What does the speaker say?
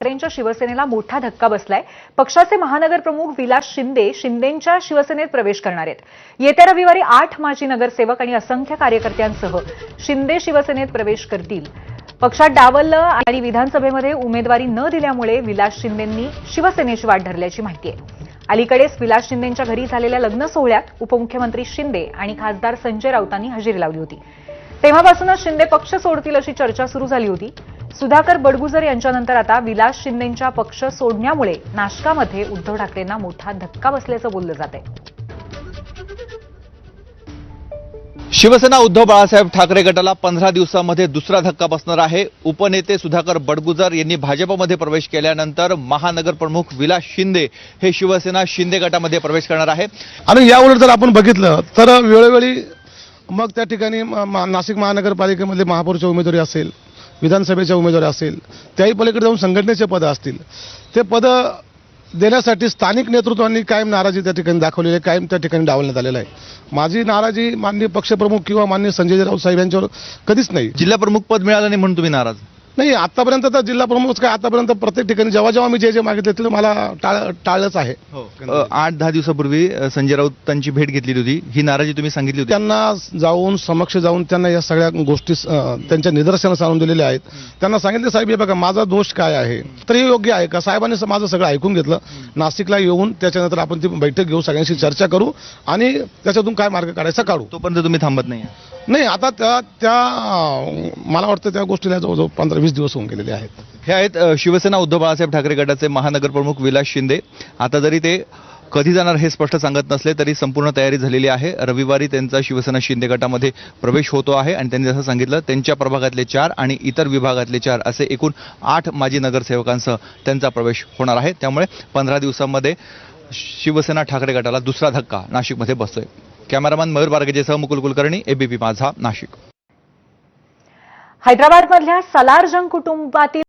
ठाकरेंच्या शिवसेनेला मोठा धक्का बसलाय। पक्षाचे महानगर प्रमुख विलास शिंदेंच्या शिवसेनेत प्रवेश करणार आहेत। येत्या रविवारी 8 माजी नगरसेवक आणि असंख्य कार्यकर्त्यांसह शिंदे शिवसेनेत प्रवेश करतील। पक्षात डावललं आणि विधानसभेमध्ये उमेदवारी न दिल्यामुळे विलास शिंदेंनी शिवसेनेची वाट धरल्याची माहिती आहे। अलीकडेच विलास शिंदेंच्या घरी झालेल्या लग्न सोहळ्यात उपमुख्यमंत्री शिंदे आणि खासदार संजय राऊतांनी हजेरी लावली होती। तेव्हापासूनच शिंदे पक्ष सोडतील अशी चर्चा सुरू झाली होती। सुधाकर बडगुजर यांच्यानंतर आता विलास शिंदेंच्या पक्ष सोडण्यामुळे नाशकामध्ये उद्धव ठाकरेंना मोठा धक्का बसल्याचं बोललं जातंय। शिवसेना उद्धव बाळासाहेब ठाकरे गटाला 15 दिवसांमध्ये दुसरा धक्का बसणार आहे। उपनेते सुधाकर बडगुजर यांनी भाजपमध्ये प्रवेश केल्यानंतर महानगर प्रमुख विलास शिंदे हे शिवसेना शिंदे गटामध्ये प्रवेश करणार आहे। आणि याउलट जर आपण बघितलं तर वेळोवेळी मग त्या ठिकाणी नाशिक महानगरपालिकेमध्ये महापौरच्या उमेदवारी असेल, विधानसभेच्या उमेदवारी असेल, त्याही पलीकडे जाऊन संघटनेचे पद असतील, ते पद देण्यासाठी स्थानिक नेतृत्वांनी कायम नाराजी त्या ठिकाणी दाखवलेली आहे, कायम त्या ठिकाणी डावलण्यात आलेलं आहे। माझी नाराजी माननीय पक्षप्रमुख किंवा माननीय संजय राऊत साहेब यांच्यावर कधीच नाही। जिल्हा प्रमुख पद मिळालं नाही म्हणून तुम्ही नाराज नाही, आतापर्यंत तर जिल्हा प्रमुख काय आतापर्यंत प्रत्येक ठिकाणी जेव्हा मी जे मागितले ते मला टाळलंच आहे। 8-10 दिवसापूर्वी संजय राऊतांची भेट घेतली होती, ही नाराजी तुम्ही सांगितली होती। त्यांना जाऊन समक्ष जाऊन त्यांना या सगळ्या गोष्टी त्यांच्या निदर्शनास आणून दिलेल्या आहेत। त्यांना सांगितले, साहेब हे बघा माझा दोष काय आहे, तर हे योग्य आहे का? साहेबांनी माझं सगळं ऐकून घेतलं। नाशिकला येऊन त्याच्यानंतर आपण ती बैठक घेऊ, सगळ्यांशी चर्चा करू आणि त्याच्यातून काय मार्ग काढायचा काढू। तोपर्यंत तुम्ही थांबत नाही? नाही, आता मला वाटतं त्या गोष्टीला जवळजवळ 15-20 दिवस होऊन गेलेले आहेत। हे आहेत शिवसेना उद्धव बाळासाहेब ठाकरे गटाचे महानगर प्रमुख विलास शिंदे। आता जरी ते कधी जाणार हे स्पष्ट सांगत नसले तरी संपूर्ण तयारी झालेली आहे। रविवारी त्यांचा शिवसेना शिंदे गटामध्ये प्रवेश होतो आहे आणि त्यांनी जसं सांगितलं त्यांच्या प्रभागातले 4 आणि इतर विभागातले 4 असे एकूण 8 माजी नगरसेवकांसह त्यांचा प्रवेश होणार आहे। त्यामुळे 15 दिवसांमध्ये शिवसेना ठाकरे गटाला दुसरा धक्का नाशिकमध्ये बसतोय। कॅमेरामॅन मयूर बारगेजेसह मुकुल कुलकर्णी, एबीपी माझा, नाशिक। हैदराबादमधल्या सलारजंग कुटुंबातील